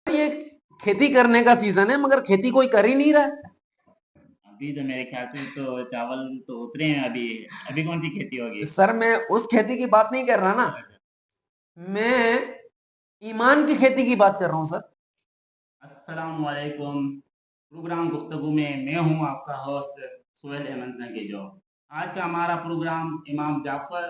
یہ کھیتی کرنے کا سیزن ہے مگر کھیتی کوئی کر ہی نہیں رہا ہے. ابھی تو میرے خیال سے تو چاول تو اترے ہیں. ابھی کون سی کھیتی ہوگی؟ سر میں اس کھیتی کی بات نہیں کر رہا نا, میں ایمان کی کھیتی کی بات کر رہا ہوں سر. السلام علیکم. پروگرام گفتگو میں ہوں آپ کا ہوسٹ سہیل احمد نگیجو. آج کا ہمارا پروگرام امام جعفر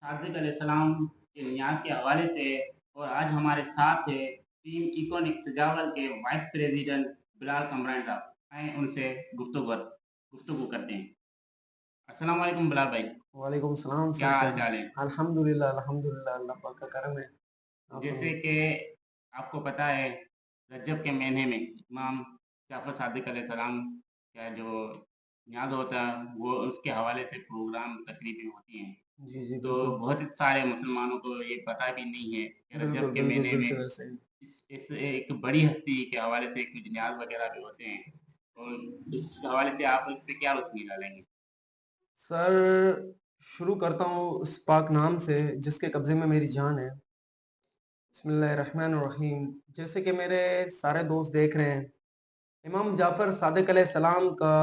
صادق علیہ السلام کے نیاز کے حوالے سے, اور آج ہمارے ساتھ ہے ٹیم ایکونک سجاول کے وائس پریزیڈنٹ بلال کمران صاحب. آئیں ان سے گفتگو کرتے ہیں. السلام علیکم بلال بھائی. وعلیکم السلام سر. کیا حال چال ہے؟ الحمدللہ اللہ پاک کا کرم ہے. جیسے کہ آپ کو پتا ہے رجب کے مہینے میں امام جعفر صادق علیہ السلام کا جو نیاز ہوتا ہے وہ اس کے حوالے سے پروگرام تقریبیں ہوتی ہیں. جی تو بہت سارے مسلمانوں کو یہ پتہ بھی نہیں ہے کہ رجب کے مہینے میں اس ایک بڑی ہستی کے حوالے سے کچھ نیاز وغیرہ بھی ہوتے ہیں, اور اس حوالے سے آپ اس پہ کیا روشنی ڈالیں گے؟ سر شروع کرتا ہوں اس پاک نام سے جس کے قبضے میں میری جان ہے. بسم اللہ الرحمن الرحیم. جیسے کہ میرے سارے دوست دیکھ رہے ہیں, امام جعفر صادق علیہ السلام کا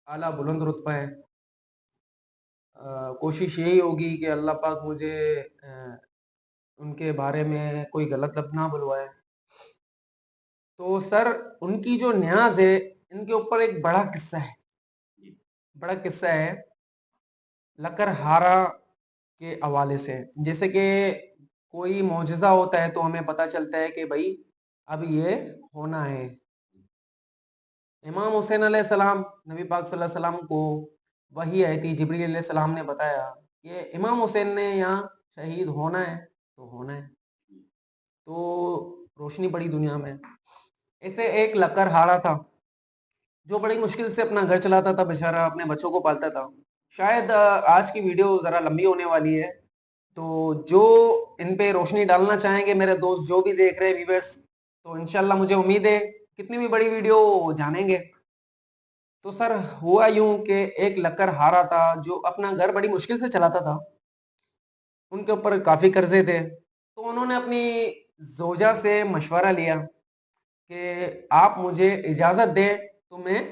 اعلیٰ بلند رتبہ ہے. کوشش یہی ہوگی کہ اللہ پاک مجھے ان کے بارے میں کوئی غلط لفظ نہ بلوائے. تو سر ان کی جو نیاز ہے ان کے اوپر ایک بڑا قصہ ہے لکر ہارا کے حوالے سے. جیسے کہ کوئی معجزہ ہوتا ہے تو ہمیں پتہ چلتا ہے کہ بھائی اب یہ ہونا ہے. امام حسین علیہ السلام, نبی پاک صلی اللہ علیہ وسلم کو وحی آئی تھی, جبریل علیہ السلام نے بتایا کہ امام حسین نے یہاں شہید ہونا ہے تو ہونا ہے. تو روشنی پڑی دنیا میں. اسے ایک لکر ہارا تھا جو بڑی مشکل سے اپنا گھر چلاتا تھا, بیچارہ اپنے بچوں کو پالتا تھا. شاید آج کی ویڈیو ذرا لمبی ہونے والی ہے, تو جو ان پہ روشنی ڈالنا چاہیں گے میرے دوست جو بھی دیکھ رہے ہیں ویورز, تو انشاءاللہ مجھے امید ہے کتنی بھی بڑی ویڈیو جانیں گے. تو سر ہوا یوں کہ ایک لکر ہارا تھا جو اپنا گھر بڑی مشکل سے چلاتا تھا. ان کے اوپر کافی قرضے تھے, تو انہوں نے اپنی زوجہ سے مشورہ لیا کہ آپ مجھے اجازت دیں تو میں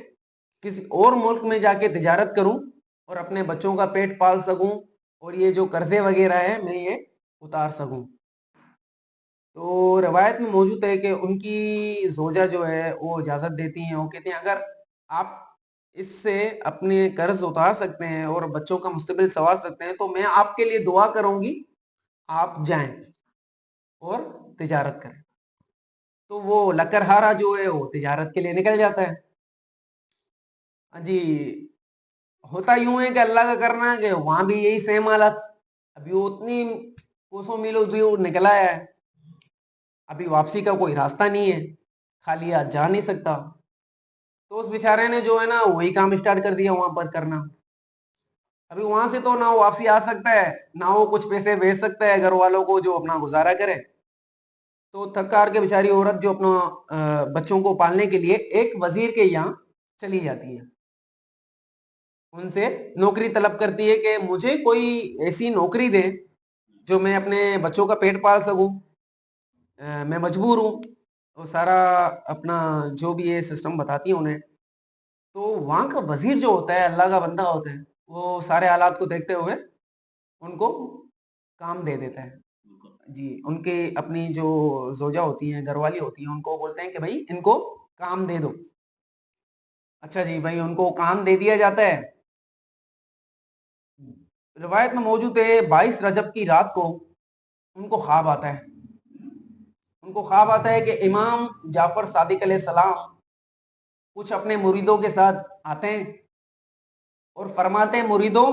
کسی اور ملک میں جا کے تجارت کروں اور اپنے بچوں کا پیٹ پال سکوں, اور یہ جو قرضے وغیرہ ہے میں یہ اتار سکوں. تو روایت میں موجود ہے کہ ان کی زوجہ جو ہے وہ اجازت دیتی ہیں. وہ کہتے ہیں اگر آپ اس سے اپنے قرض اتار سکتے ہیں اور بچوں کا مستقبل سنوار سکتے ہیں تو میں آپ کے لیے دعا کروں گی, آپ جائیں اور تجارت کریں. تو وہ لکرہارا جو ہے وہ تجارت کے لیے نکل جاتا ہے. جی ہوتا یوں ہے کہ اللہ کا کرنا ہے کہ وہاں بھی یہی سیم حالت. ابھی وہ اتنی کوسوں میلوں دور نکلا ہے, ابھی واپسی کا کوئی راستہ نہیں ہے, خالی ہاتھ جا نہیں سکتا. تو اس بیچارے نے جو ہے نا وہی کام اسٹارٹ کر دیا وہاں پر کرنا. ابھی وہاں سے تو نہ وہ واپسی آ سکتا ہے نہ وہ کچھ پیسے بھیج سکتا ہے گھر والوں کو جو اپنا گزارا کرے. تو تھک ہار کے بیچاری عورت جو اپنا بچوں کو پالنے کے لیے ایک وزیر کے یہاں چلی جاتی ہے, ان سے نوکری طلب کرتی ہے کہ مجھے کوئی ایسی نوکری دے جو میں اپنے بچوں کا پیٹ پال سکوں, میں مجبور ہوں. وہ سارا اپنا جو بھی یہ سسٹم بتاتی ہیں انہیں. تو وہاں کا وزیر جو ہوتا ہے اللہ کا بندہ ہوتا ہے, وہ سارے حالات کو دیکھتے ہوئے ان کو کام دے دیتا ہے. جی ان کے اپنی جو زوجہ ہوتی ہیں, گھر والی ہوتی ہیں, ان کو بولتے ہیں کہ بھائی ان کو کام دے دو. اچھا جی بھائی ان کو کام دے دیا جاتا ہے. روایت میں موجود ہے 22 رجب کی رات کو ان کو خواب آتا ہے. ان کو خواب آتا ہے کہ امام جعفر صادق علیہ السلام کچھ اپنے مریدوں کے ساتھ آتے ہیں اور فرماتے ہیں مریدوں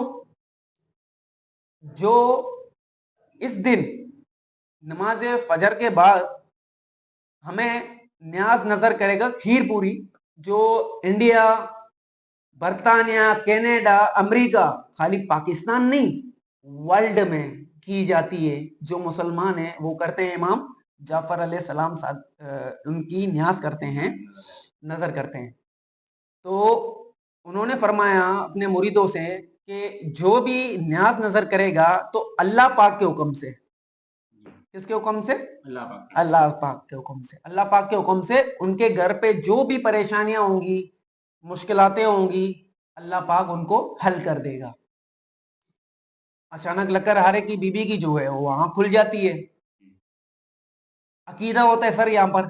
جو اس دن نماز فجر کے بعد ہمیں نیاز نظر کرے گا کھیر پوری, جو انڈیا, برطانیہ, کینیڈا, امریکہ, خالی پاکستان نہیں ورلڈ میں کی جاتی ہے, جو مسلمان ہیں وہ کرتے ہیں امام جعفر علیہ السلام ان کی نیاز کرتے ہیں, نظر کرتے ہیں. تو انہوں نے فرمایا اپنے مریدوں سے کہ جو بھی نیاز نظر کرے گا تو اللہ پاک کے حکم سے کس کے حکم سے؟ اللہ پاک اللہ پاک کے حکم سے. اللہ پاک کے حکم سے ان کے گھر پہ جو بھی پریشانیاں ہوں گی، مشکلاتیں ہوں گی، اللہ پاک ان کو حل کر دے گا. اچانک لگ کر ہر ایک کی بیوی کی جو ہے وہ آنکھ کھل جاتی ہے. عقیدہ ہوتا ہے سر، یہاں پر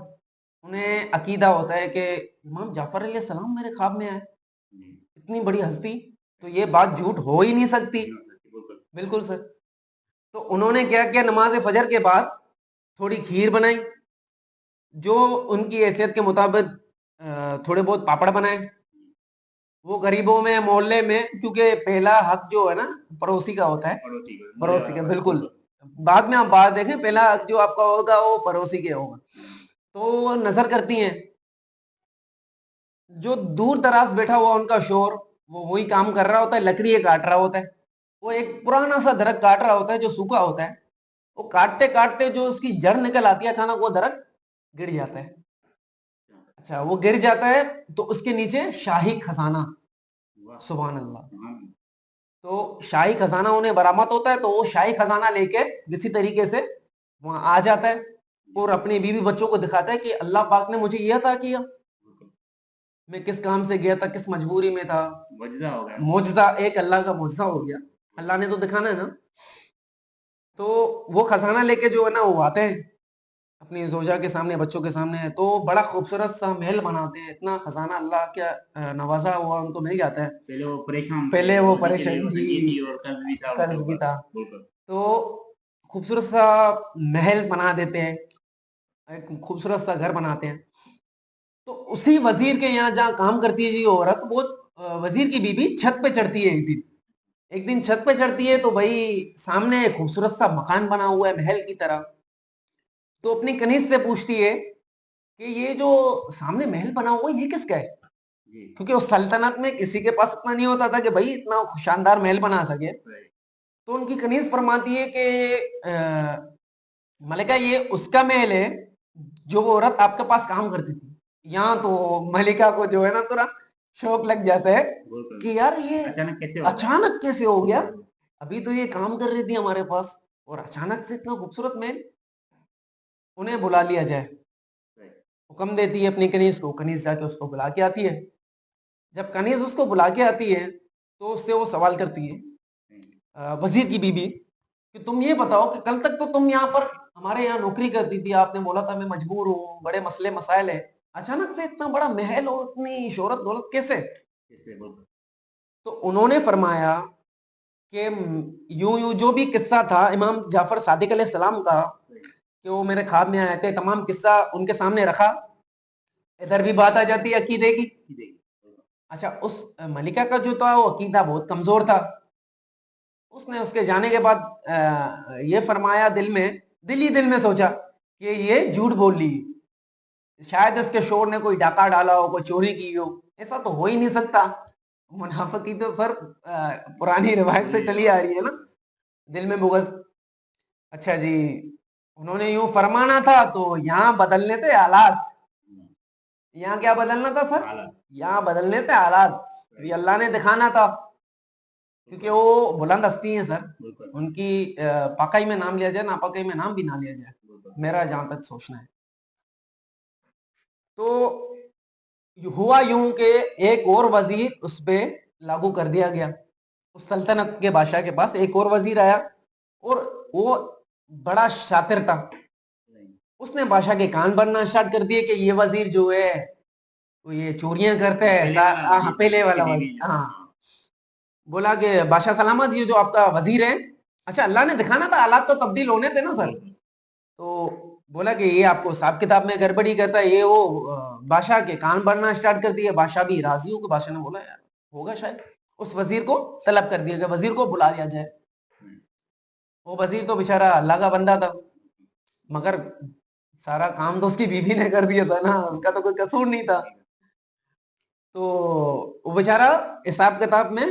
انہیں عقیدہ ہوتا ہے کہ امام جعفر علیہ السلام میرے خواب میں آئے، اتنی بڑی ہستی، تو یہ بات جھوٹ ہو ہی نہیں سکتی. بالکل سر. تو انہوں نے کیا کیا، نماز فجر کے بعد تھوڑی کھیر بنائی، جو ان کی حیثیت کے مطابق تھوڑے بہت پاپڑ بنائے. وہ غریبوں میں، محلے میں، کیونکہ پہلا حق جو ہے نا پڑوسی کا ہوتا ہے، پڑوسی کا. بالکل. بعد میں آپ بات دیکھیں، پہلا حق جو آپ کا ہوگا وہ پڑوسی کے ہوگا. تو نظر کرتی ہیں، جو دور دراز بیٹھا ہوا ان کا شور، وہ وہی کام کر رہا ہوتا ہے، لکڑی کاٹ رہا ہوتا ہے. وہ ایک پرانا سا درخت کاٹ رہا ہوتا ہے جو سوکھا ہوتا ہے. وہ کاٹتے کاٹتے جو اس کی جڑ نکل آتی ہے، اچانک وہ درخت گر جاتا ہے. اچھا، وہ گر جاتا ہے تو اس کے نیچے شاہی خزانہ. سبحان اللہ. تو شاہی خزانہ انہیں برآمد ہوتا ہے، تو وہ شاہی خزانہ لے کے کسی طریقے سے وہاں آ جاتا ہے اور اپنی بیوی بچوں کو دکھاتا ہے کہ اللہ پاک نے مجھے یہ عطا کیا. میں کس کام سے گیا تھا، کس مجبوری میں تھا. معجزہ ہو گیا. معجزہ، ایک اللہ کا معجزہ ہو گیا. اللہ نے تو دکھانا ہے نا. تو وہ خزانہ لے کے جو ہے نا وہ آتے ہیں اپنی زوجہ کے سامنے، بچوں کے سامنے. تو بڑا خوبصورت سا محل بناتے ہیں. اتنا خزانہ اللہ کیا نوازا ہوا ان کو مل جاتا ہے. پہلے وہ پریشان جی، قرض بھی تھا. تو خوبصورت سا محل بنا دیتے ہیں، ایک خوبصورت سا گھر بناتے ہیں. تو اسی وزیر کے یہاں جہاں کام کرتی ہے جی عورت، وہ وزیر کی بیوی چھت پہ چڑھتی ہے. ایک دن چھت پہ چڑھتی ہے تو بھائی سامنے ایک خوبصورت سا مکان بنا ہوا ہے محل کی طرح. تو اپنی کنیز سے پوچھتی ہے کہ یہ جو سامنے محل بنا ہوا یہ کس کا ہے؟ کیونکہ اس سلطنت میں کسی کے پاس اتنا نہیں ہوتا تھا کہ بھائی اتنا شاندار محل بنا سکے. تو ان کی کنیز فرماتی ہے کہ ملکہ یہ اس کا محل ہے جو وہ عورت آپ کے پاس کام کرتی تھی. یہاں تو ملکہ کو جو ہے نا تھوڑا شوق لگ جاتا ہے کہ یار یہ اچانک کیسے ہو گیا، ابھی تو یہ کام کر رہی تھی ہمارے پاس اور اچانک سے اتنا خوبصورت محل. انہیں بلا لیا جائے. حکم دیتی ہے اپنی کنیز کو، کنیز جا کے اس کو بلا کے آتی ہے. جب کنیز اس کو بلا کے آتی ہے تو اس سے وہ سوال کرتی ہے وزیر کی بیوی کہ تم یہ بتاؤ کہ کل تک تو تم یہاں پر ہمارے یہاں نوکری کرتی تھی، آپ نے بولا تھا میں مجبور ہوں، بڑے مسئلے مسائل ہیں، اچانک سے اتنا بڑا محل اور اتنی شہرت دولت کیسے؟ تو انہوں نے فرمایا کہ یوں جو بھی قصہ تھا امام جعفر صادق علیہ السلام کا کہ وہ میرے خواب میں آئے تھے، تمام قصہ ان کے سامنے رکھا. ادھر بھی بات آ جاتی ہے عقیدے کی. اچھا، اس ملکہ کا جو تھا وہ عقیدہ بہت کمزور تھا. اس نے اس کے جانے کے بعد یہ فرمایا دل ہی دل میں سوچا کہ یہ جھوٹ بول لی، شاید اس کے شور نے کوئی ڈاکہ ڈالا ہو، کوئی چوری کی ہو. ایسا تو ہو ہی نہیں سکتا، منافقی تو سر پرانی روایت سے چلی آ رہی ہے نا. دل میں بغض. اچھا جی، انہوں نے یوں فرمانا تھا تو یہاں بدلنے تھے حالات. یہاں کیا بدلنا تھا سر؟ یہاں بدلنے تھے حالات. یہ اللہ نے دکھانا تھا، کیونکہ وہ بلند ہستی ہیں سر. ان کی پاکائی میں نام لیا جائے، ناپاکائی میں نام بھی نہ لیا جائے، میرا جہاں تک سوچنا ہے. تو ہوا یوں کہ ایک اور وزیر اس پہ لاگو کر دیا گیا. اس سلطنت کے بادشاہ کے پاس ایک اور وزیر آیا اور وہ بڑا شاطر تھا. اس نے بادشاہ کے کان بھرنا اسٹارٹ کر دیے کہ یہ وزیر جو ہے وہ یہ چوریاں کرتا ہے. پہلے والا ہاں. بولا کہ بادشاہ سلامت، یہ جو آپ کا وزیر ہے، اچھا اللہ نے دکھانا تھا، حالات تو تبدیل ہونے تھے نا سر. تو بولا کہ یہ آپ کو حساب کتاب میں گڑبڑی کرتا ہے، یہ وہ بادشاہ کے کان بھرنا اسٹارٹ کر دیا. بادشاہ بھی راضی ہو کہ بادشاہ نے بولا یار ہوگا شاید. اس وزیر کو طلب کر دیا کہ وزیر کو بلا لیا جائے. وہ وزیر تو بیچارہ اللہ کا بندہ تھا، مگر سارا کام تو اس کی بیوی نے کر دیا تھا نا، اس کا تو کوئی قصور نہیں تھا. تو وہ بیچارہ حساب کتاب میں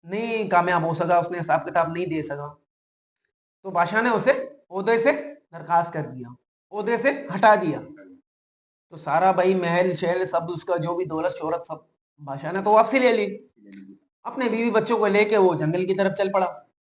نہیں کامیاب ہو سکا، اس نے حساب کتاب نہیں دے سکا. تو بادشاہ نے اسے عہدے سے درخواست کر دیا، عہدے سے ہٹا دیا. تو سارا بھائی محل شہر سب اس کا جو بھی دولت شہرت سب بادشاہ نے تو واپسی لے لی. اپنے بیوی بچوں کو لے کے وہ جنگل کی طرف چل پڑا.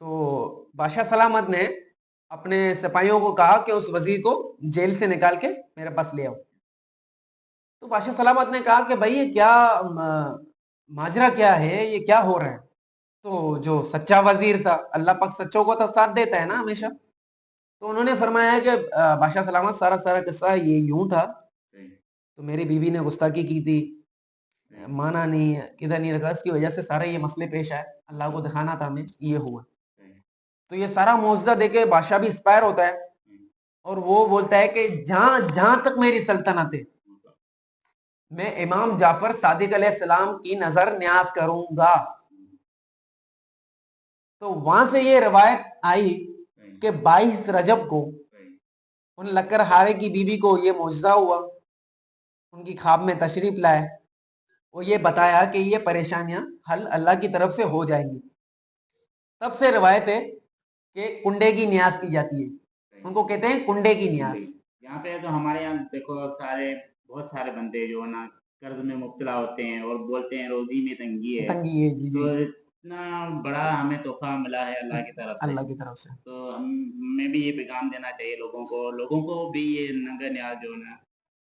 تو بادشاہ سلامت نے اپنے سپاہیوں کو کہا کہ اس وزیر کو جیل سے نکال کے میرے پاس لے آؤ. تو بادشاہ سلامت نے کہا کہ بھائی یہ کیا ماجرا کیا ہے, یہ کیا ہو رہا ہے. تو جو سچا وزیر تھا, اللہ پاک سچوں کو تو ساتھ دیتا ہے نا ہمیشہ, تو انہوں نے فرمایا کہ بادشاہ سلامت سارا قصہ یہ یوں تھا, تو میری بیوی نے گستاخی کی تھی, مانا نہیں, کدھر نہیں رکھا, اس کی وجہ سے سارے یہ مسئلے پیش آئے, اللہ کو دکھانا تھا ہمیں, یہ ہوا. تو یہ سارا معجزہ دے کے بادشاہ بھی انسپائر ہوتا ہے اور وہ بولتا ہے کہ جہاں تک میری سلطنت ہے میں امام جعفر صادق علیہ السلام کی نظر نیاز کروں گا. تو وہاں سے یہ روایت آئی کہ 22 رجب کو ان لکر ہارے کی بیوی کو یہ معجزہ ہوا, ان کی خواب میں تشریف لائے, وہ یہ بتایا کہ یہ پریشانیاں حل اللہ کی طرف سے ہو جائیں گی. تب سے روایت ہے کہ کنڈے کی نیاز کی جاتی ہے, ان کو کہتے ہیں کنڈے کی نیاز. یہاں پہ تو ہمارے یہاں دیکھو بہت سارے بندے جو ہے نا قرض میں مبتلا ہوتے ہیں اور بولتے ہیں روزی میں تنگی ہے. تو اتنا بڑا ہمیں تحفہ ملا ہے اللہ کی طرف سے, تو ہمیں بھی یہ پیغام دینا چاہیے لوگوں کو بھی یہ ننگا نیاز جو ہے نا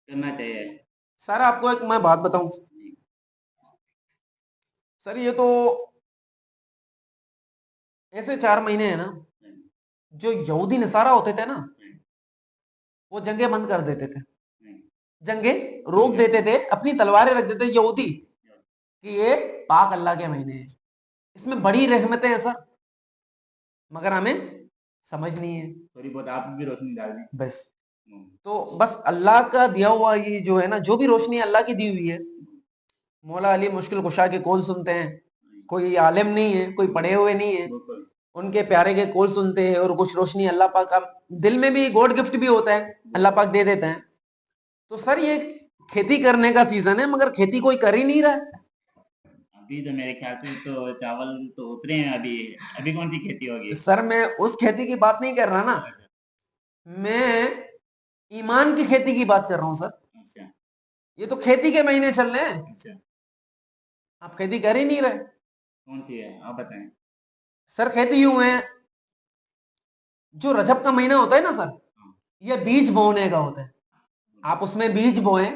کرنا چاہیے. سر آپ کو ایک میں بات بتاؤں سر, یہ تو ایسے 4 مہینے ہیں نا جو یہودی نصارہ ہوتے تھے نا, وہ جنگیں بند کر دیتے تھے, جنگیں روک دیتے تھے, اپنی تلواریں رکھ دیتے یہودی کہ یہ پاک اللہ کے مہینے ہیں, اس میں بڑی رحمتیں ہیں سر, مگر ہمیں سمجھ نہیں ہے. تھوڑی بہت آپ بھی روشنی ڈال دیں بس. تو بس اللہ کا دیا ہوا یہ جو ہے نا, جو بھی روشنی اللہ کی دی ہوئی ہے, مولا علی مشکل کشا کے کول سنتے ہیں, کوئی عالم نہیں ہے, کوئی پڑھے ہوئے نہیں ہے, ان کے پیارے کے کول سنتے ہیں, اور کچھ روشنی اللہ پاک اب دل میں بھی گوڈ گفٹ بھی ہوتا ہے, اللہ پاک دے دیتا ہے. تو سر یہ کھیتی کرنے کا سیزن ہے, مگر کھیتی کوئی کر ہی نہیں رہا ہے. ابھی تو میرے خیال سے تو چاول تو اترے ہیں, ابھی کون سی کھیتی ہوگی؟ سر میں اس کھیتی کی بات نہیں کر رہا نا, میں ایمان کی کھیتی کی بات کر رہا ہوں سر. یہ تو کھیتی کے مہینے چل رہے ہیں, آپ کھیتی کر ہی نہیں رہے. کون سی ہے آپ بتائیں سر. کھیتی یوں ہے, جو رجب کا مہینہ ہوتا ہے نا سر, یہ بیج بونے کا ہوتا ہے, آپ اس میں بیج بوئیں.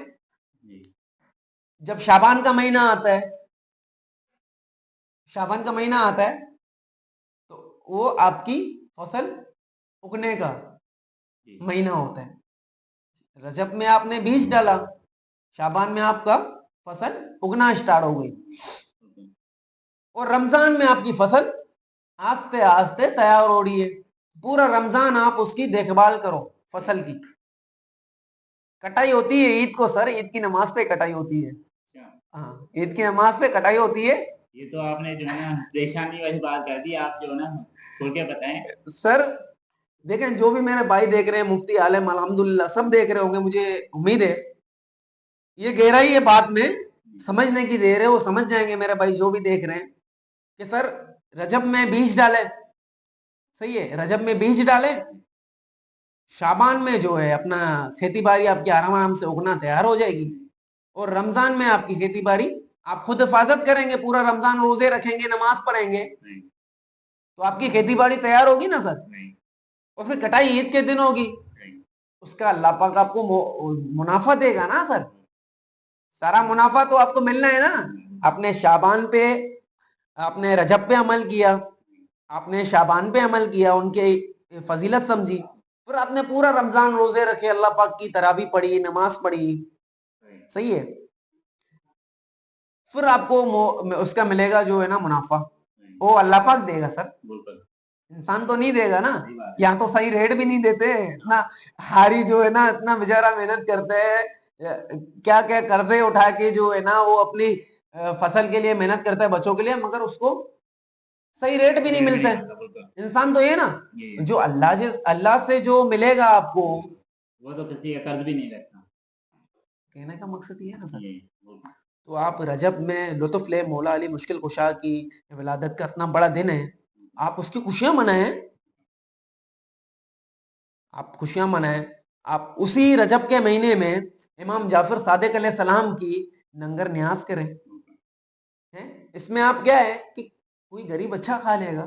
جب شعبان کا مہینہ آتا ہے, تو وہ آپ کی فصل اگنے کا مہینہ ہوتا ہے. رجب میں آپ نے بیج ڈالا, شعبان میں آپ کا فصل اگنا اسٹارٹ ہو گئی, اور رمضان میں آپ کی فصل آستے آستے تیار ہو رہی ہے. پورا رمضان آپ اس کی دیکھ بھال کرو, فصل کی کٹائی ہوتی ہے عید کو سر, عید کی نماز پہ کٹائی ہوتی ہے. ہاں, عید کی نماز پہ کٹائی ہوتی ہے. یہ تو آپ نے جو ہے نا پریشانی والی بات کر دی, آپ جو ہے نا کھول کے بتائیں سر. دیکھیں جو بھی میرے بھائی دیکھ رہے ہیں, مفتی عالم الحمدللہ سب دیکھ رہے ہوں گے, مجھے امید ہے یہ گہرائی ہے بات میں سمجھنے کی دیر ہے, وہ سمجھ جائیں گے میرے بھائی جو بھی دیکھ رہے ہیں کہ سر رجب میں بیج ڈالے, صحیح ہے, رجب میں بیج ڈالے, شعبان میں جو ہے اپنا کھیتی باڑی آپ کی آرام سے اگنا تیار ہو جائے گی, اور رمضان میں آپ کی کھیتی باڑی آپ خود حفاظت کریں گے, پورا رمضان روزے رکھیں گے, نماز پڑھیں گے, تو آپ کی کھیتی باڑی تیار ہوگی نا سر. اور پھر کٹائی عید کے دن ہوگی, اس کا اللہ پاک آپ کو منافع دے گا نا سر. سارا منافع تو آپ کو ملنا ہے نا. آپ نے شعبان پہ, آپ نے رجب پہ عمل کیا, آپ نے شعبان پہ عمل کیا, ان کے فضیلت سمجھی, پھر آپ نے پورا رمضان روزے رکھے, اللہ پاک کی تراویح پڑھی, نماز پڑھی, صحیح ہے, پھر آپ کو اس کا ملے گا جو ہے نا منافع, وہ اللہ پاک دے گا سر, انسان تو نہیں دے گا نا. یہاں تو صحیح ریٹ بھی نہیں دیتے, اتنا ہاری جو ہے نا اتنا بیچارہ محنت کرتے ہیں, کیا کیا قرضے اٹھا کے جو ہے نا وہ اپنی فصل کے لیے محنت کرتا ہے, بچوں کے لیے, مگر اس کو صحیح ریٹ بھی نہیں ملتا ہے. انسان تو یہ نا جو اللہ سے جو ملے گا آپ کو, وہ تو کسی کا قرض بھی نہیں رکھتا. کہنے کا مقصد یہ ہے نا سر. تو آپ رجب میں لطف لے, مولا علی مشکل کشا کی ولادت کا اتنا بڑا دن ہے, آپ اس کی خوشیاں منائیں, آپ خوشیاں منائیں. آپ اسی رجب کے مہینے میں امام جعفر صادق علیہ السلام کی ننگر نیاز کریں. اس میں آپ کیا ہے کہ کوئی غریب اچھا کھا لے گا,